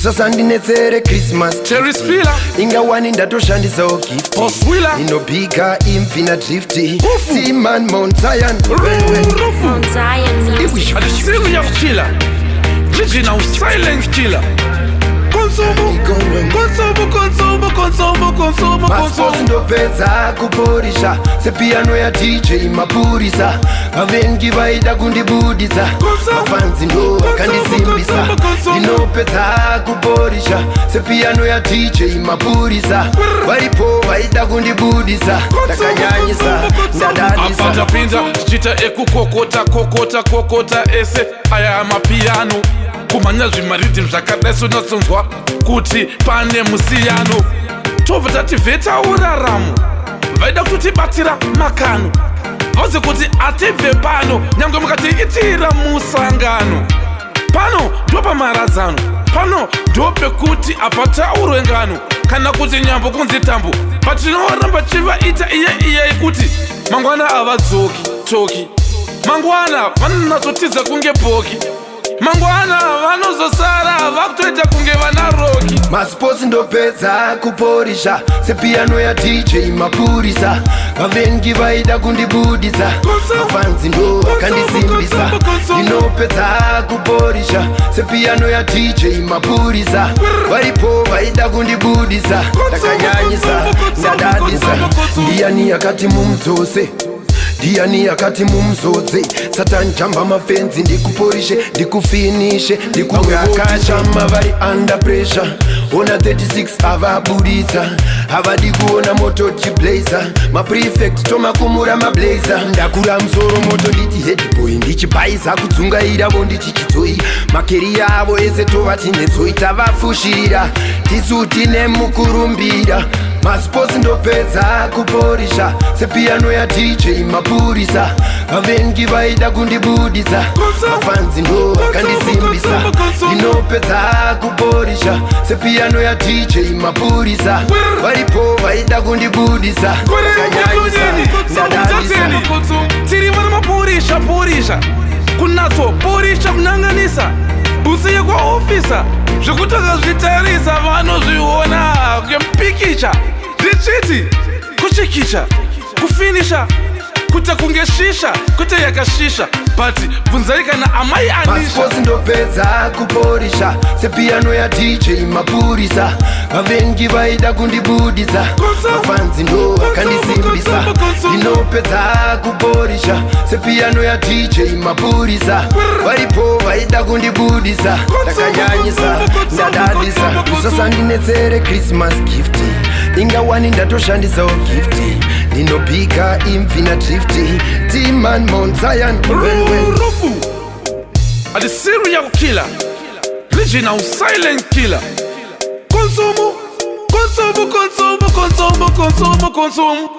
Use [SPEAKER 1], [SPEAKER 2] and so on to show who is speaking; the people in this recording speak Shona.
[SPEAKER 1] usasandinetsere Christmas
[SPEAKER 2] Cherry spiller
[SPEAKER 1] ingawani ndatoshandisawo gift
[SPEAKER 2] Oswiller
[SPEAKER 1] inobika imfina drifti Seaman Mount Zion
[SPEAKER 3] Mount Zion music.
[SPEAKER 2] Serial killer Original silent killer
[SPEAKER 1] Masports ndopedza kuporisha sepiano ya DJ mapurisa vavengi vaida kundibudisa mafanzi ndo vakandisimbisa ndinopedza kuporisha sepiano ya DJ mapurisa varipo vaida kundibudisa ndakanyanyisa ndadadisa
[SPEAKER 2] apatapinza tichita kokota ese aya mapiano kumanya zvimaridhimu zvakadaiso natsonzwa kuti pane musiyano tobva tativheta uraramo vaida kutibatira makano vaudze kuti atibve pano nyange mukatiitira musangano pano ndopamaradzano pano ndopekuti apataurwe ngano kana kuti nyambo kunzi tambo patinoramba chivaita iye kuti mangwana avadzoki toki mangwana vanonatsotiza kunge boki mangwana vanozosara vakutoita kunge vana roki
[SPEAKER 1] Masports ndopedza kuporisha sepiano ya DJ mapurisa vavengi vaida kundibudisa mafanzi ndo vakandisimbisa ndinopedza kuporisha sepiano ya DJ mapurisa varipo vaida kundibudisa ndakanyanyisa ndadadisa ndiani yakati mumdzose ndiani yakati mumzodze Satan jamba mafenzi ndikuporishe ndikufinishe ndikungaka Chama vari under pressure ona 36 avabuditsa havadi kuona moto chiblazer maprefect tomakumura mablazer ndakura musoro moto nditi headboy ndichibhaisa kudzungairavo ndichichitsoi makeri yavo ese tovati netsoi tavafushira tisu tine mukurumbira Masports ndopedza kuporisha sepiano ya DJ mapurisa vavengi vaida kundibudisa mafanzi ndo vakandisimbisa ndinopedza kuporisha sepiano ya DJ mapurisa varipo vaida kundibudisa ndakanyanyisa ndadadisa
[SPEAKER 2] tiri vana mapurisha kunatsoporisha kunanganisa busi yekwaofisa zvekutakazvitarisa vanozviona kempikicha ndichiti kuchikicha kufinisha kuta kunge shisha kuta yakashisha but bvunzai kana amai anisha
[SPEAKER 1] Masports ndopedza kuporisha sepiano ya DJ mapurisa vavengi vaida kundibudisa mafanzi ndo vakandisimbisa ndinopedza kuporisha sepiano ya DJ mapurisa varipo vaida kundibudisa ndakanyanyisa ndadadisa usasandinetsere Christmas gift ingawani ndatoshandisawo gift ndinobika imfina drifti Seaman Mount Zion
[SPEAKER 2] rufu ati serial killer original silent killer consumo